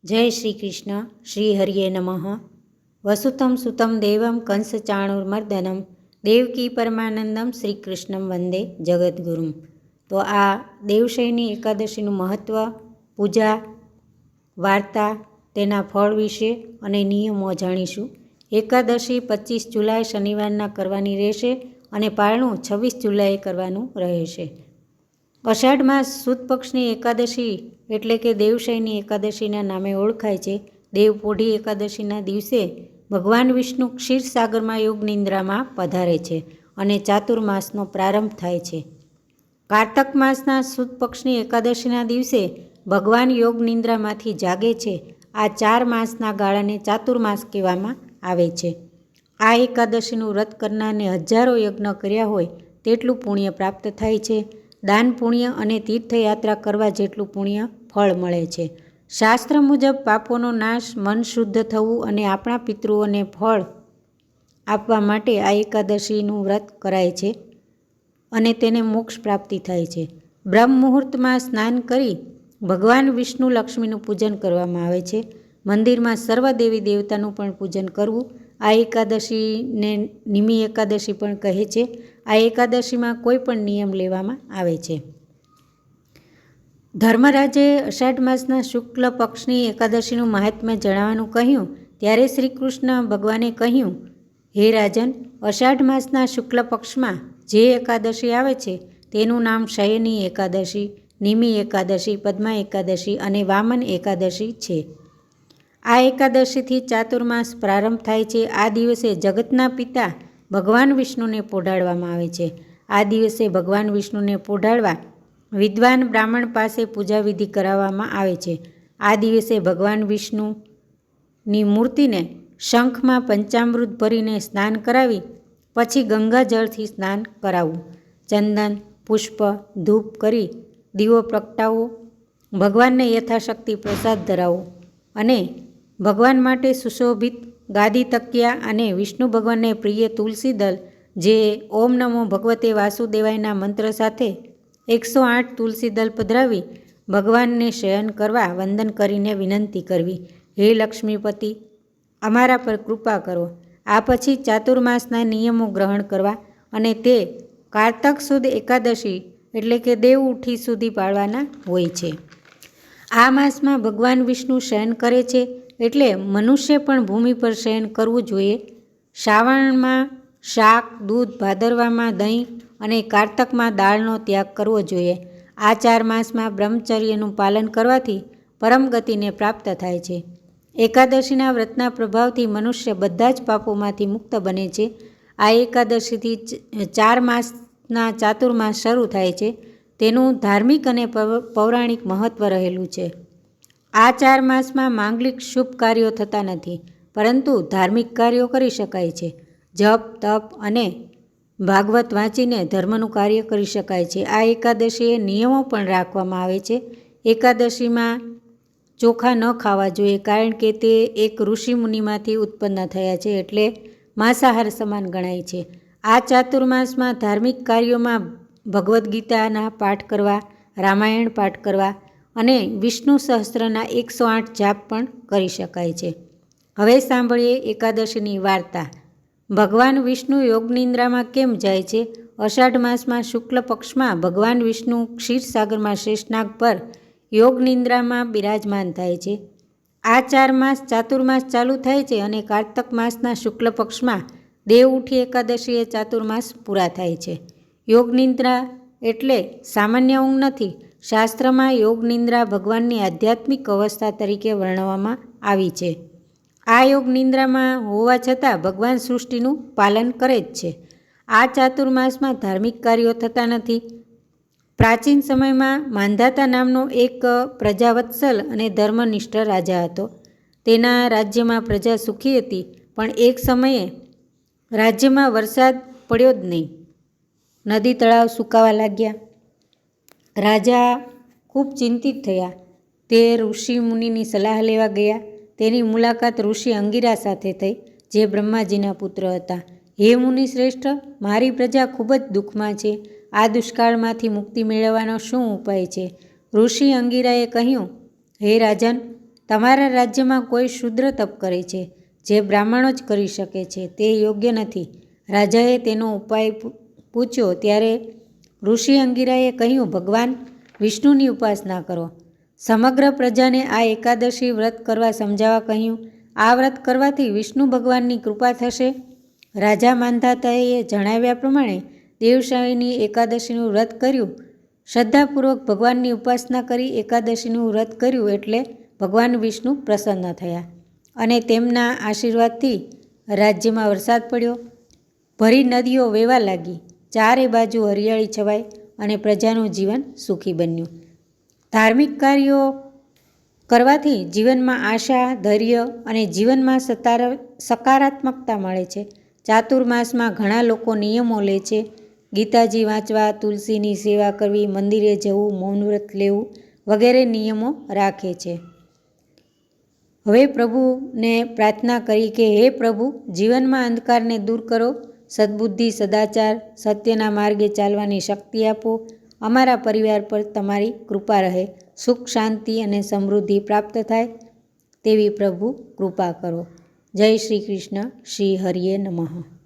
जय श्री कृष्ण। श्री हरिये नमः। वसुतं सुतं देवं कंसचाणूरमर्दनं देवकी परमानंदम श्री कृष्णं वंदे जगद्गुरुं। तो आ देवशयनी एकादशीનું મહત્ત્વ, પૂજા, વાર્તા, તેના ફળ વિશે અને નિયમો જાણીશું। એકાદશી 25 જુલાઈ શનિવારના કરવાની રહેશે અને પારણું 26 જુલાઈએ કરવાનું રહેશે। અષાઢ માસ સુદ પક્ષની એકાદશી એટલે કે દેવશયની એકાદશીના નામે ઓળખાય છે। દેવપોઢી એકાદશીના દિવસે ભગવાન વિષ્ણુ ક્ષીરસાગરમાં યોગ નિંદ્રામાં પધારે છે અને ચાતુર્માસનો પ્રારંભ થાય છે। કારતક માસના સુદ પક્ષની એકાદશીના દિવસે ભગવાન યોગ નિંદ્રામાંથી જાગે છે। આ 4 માસના ગાળાને ચાતુર્માસ કહેવામાં આવે છે। આ એકાદશીનું વ્રત કરનારને હજારો યજ્ઞ કર્યા હોય તેટલું પુણ્ય પ્રાપ્ત થાય છે। દાન પુણ્ય અને તીર્થયાત્રા કરવા જેટલું પુણ્ય ફળ મળે છે। શાસ્ત્ર મુજબ પાપોનો નાશ, મન શુદ્ધ થવું અને આપણા પિતૃઓને ફળ આપવા માટે આ એકાદશીનું વ્રત કરાય છે અને તેને મોક્ષ પ્રાપ્તિ થાય છે। બ્રહ્મ મુહૂર્તમાં સ્નાન કરી ભગવાન વિષ્ણુ લક્ષ્મીનું પૂજન કરવામાં આવે છે। મંદિરમાં સર્વ દેવી દેવતાનું પણ પૂજન કરવું। આ એકાદશીને નિમી એકાદશી પણ કહે છે। આ એકાદશીમાં કોઈ પણ નિયમ લેવામાં આવે છે। ધર્મરાજે અષાઢ માસના શુક્લ પક્ષની એકાદશીનું મહાત્મ્ય જણાવવાનું કહ્યું ત્યારે શ્રી કૃષ્ણ ભગવાને કહ્યું, હે રાજન, અષાઢ માસના શુક્લ પક્ષમાં જે એકાદશી આવે છે તેનું નામ શયની એકાદશી, નિમી એકાદશી, પદ્મા એકાદશી અને વામન એકાદશી છે। આ એકાદશીથી ચાતુર્માસ પ્રારંભ થાય છે। આ દિવસે જગતના પિતા ભગવાન વિષ્ણુને પોઢાડવામાં આવે છે। આ દિવસે ભગવાન વિષ્ણુને પોઢાડવા વિદ્વાન બ્રાહ્મણ પાસે પૂજા વિધિ કરાવવામાં આવે છે। આ દિવસે ભગવાન વિષ્ણુની મૂર્તિને શંખમાં પંચામૃત ભરીને સ્નાન કરાવી પછી ગંગાજળથી સ્નાન કરાવવું। ચંદન, પુષ્પ, ધૂપ કરી દીવો પ્રગટાવવો, ભગવાનને યથાશક્તિ પ્રસાદ ધરાવવો અને ભગવાન માટે સુશોભિત ગાદી તકિયા અને વિષ્ણુ ભગવાનને પ્રિય તુલસી દલ, જે ઓમ નમો ભગવતે વાસુદેવાયના મંત્ર સાથે 108 તુલસી દલ પધરાવી ભગવાનને શયન કરવા વંદન કરીને વિનંતી કરવી, હે લક્ષ્મીપતિ, અમારા પર કૃપા કરો। આ પછી ચાતુર્માસના નિયમો ગ્રહણ કરવા અને તે કારતક સુદ એકાદશી એટલે કે દેવ ઉઠી સુધી પાળવાના હોય છે। આ માસમાં ભગવાન વિષ્ણુ શયન કરે છે એટલે મનુષ્ય પણ ભૂમિ પર શયન કરવું જોઈએ। શ્રાવણમાં શાક, દૂધ, ભાદરવામાં દહીં અને કારતકમાં દાળનો ત્યાગ કરવો જોઈએ। આ 4 માસમાં બ્રહ્મચર્યનું પાલન કરવાથી પરમ ગતિને પ્રાપ્ત થાય છે। એકાદશીના વ્રતના પ્રભાવથી મનુષ્ય બધા જ પાપોમાંથી મુક્ત બને છે। આ એકાદશીથી 4 માસના ચાતુર્માસ શરૂ થાય છે। તેનું ધાર્મિક અને પૌરાણિક મહત્ત્વ રહેલું છે। આ 4 માસમાં માંગલિક શુભ કાર્યો થતા નથી, પરંતુ ધાર્મિક કાર્યો કરી શકાય છે। જપ, તપ અને ભાગવત વાંચીને ધર્મનું કાર્ય કરી શકાય છે। આ એકાદશીએ નિયમો પણ રાખવામાં આવે છે। એકાદશીમાં ચોખા ન ખાવા જોઈએ, કારણ કે તે એક ઋષિ મુનિમાંથી ઉત્પન્ન થયા છે, એટલે માંસાહાર સમાન ગણાય છે। આ ચાતુર્માસમાં ધાર્મિક કાર્યોમાં ભગવદ્ ગીતાના પાઠ કરવા, રામાયણ પાઠ કરવા અને વિષ્ણુ સહસ્ત્રના 108 જાપ પણ કરી શકાય છે। હવે સાંભળીએ એકાદશીની વાર્તા। ભગવાન વિષ્ણુ યોગ નિંદ્રામાં કેમ જાય છે? અષાઢ માસમાં શુક્લ પક્ષમાં ભગવાન વિષ્ણુ ક્ષીરસાગરમાં શેષનાગ પર યોગ નિંદ્રામાં બિરાજમાન થાય છે। આ 4 માસ ચાતુર્માસ ચાલુ થાય છે અને કારતક માસના શુક્લ પક્ષમાં દેવ ઉઠી એકાદશીએ ચાતુર્માસ પૂરા થાય છે। યોગ નિંદ્રા એટલે સામાન્ય ઊંઘ નથી। શાસ્ત્રમાં યોગ નિંદ્રા ભગવાનની આધ્યાત્મિક અવસ્થા તરીકે વર્ણવવામાં આવી છે। આ યોગ નિંદ્રામાં હોવા છતાં ભગવાન સૃષ્ટિનું પાલન કરે જ છે। આ ચાતુર્માસમાં ધાર્મિક કાર્યો થતા નથી। પ્રાચીન સમયમાં માંધાતા નામનો એક પ્રજાવત્સલ અને ધર્મનિષ્ઠ રાજા હતો। તેના રાજ્યમાં પ્રજા સુખી હતી, પણ એક સમયે રાજ્યમાં વરસાદ પડ્યો જ નહીં। નદી તળાવ સુકાવા લાગ્યા। રાજા ખૂબ ચિંતિત થયા। તે ઋષિ મુનિની સલાહ લેવા ગયા। તેની મુલાકાત ઋષિ અંગિરા સાથે થઈ, જે બ્રહ્માજીના પુત્ર હતા। હે મુનિ શ્રેષ્ઠ, મારી પ્રજા ખૂબ જ દુઃખમાં છે। આ દુષ્કાળમાંથી મુક્તિ મેળવવાનો શું ઉપાય છે? ઋષિ અંગિરાએ કહ્યું, હે રાજન, તમારા રાજ્યમાં કોઈ શૂદ્ર તપ કરે છે, જે બ્રાહ્મણો જ કરી શકે છે. તે યોગ્ય નથી. રાજાએ તેનો ઉપાય પૂછ્યો ત્યારે ઋષિ અંગિરાએ કહ્યું, ભગવાન વિષ્ણુની ઉપાસના કરો. સમગ્ર પ્રજાને આ એકાદશી વ્રત કરવા સમજાવવા કહ્યું. આ વ્રત કરવાથી વિષ્ણુ ભગવાનની કૃપા થશે. રાજા માંધાતાએ જણાવ્યા પ્રમાણે દેવશાહીની એકાદશીનું વ્રત કર્યું. શ્રદ્ધાપૂર્વક ભગવાનની ઉપાસના કરી એકાદશીનું વ્રત કર્યું એટલે ભગવાન વિષ્ણુ પ્રસન્ન થયા અને તેમના આશીર્વાદથી રાજ્યમાં વરસાદ પડ્યો. ભરી નદીઓ વહેવા લાગી. ચારે બાજુ હરિયાળી છવાઈ અને પ્રજાનું જીવન સુખી બન્યું. ધાર્મિક કાર્યો કરવાથી જીવનમાં આશા, ધૈર્ય અને જીવનમાં સકારાત્મકતા મળે છે. ચાતુર્માસમાં ઘણા લોકો નિયમો લે છે. ગીતાજી વાંચવા, તુલસીની સેવા કરવી, મંદિરે જવું, મૌન વ્રત લેવું વગેરે નિયમો રાખે છે. હવે પ્રભુને પ્રાર્થના કરી કે હે પ્રભુ, જીવનમાં અંધકારને દૂર કરો, સદ્બુદ્ધિ, સદાચાર, સત્યના માર્ગે ચાલવાની શક્તિ આપો. અમારા પરિવાર પર તમારી કૃપા રહે. સુખ, શાંતિ અને સમૃદ્ધિ પ્રાપ્ત થાય તેવી પ્રભુ કૃપા કરો. જય શ્રી કૃષ્ણ. શ્રી હરિયે નમઃ.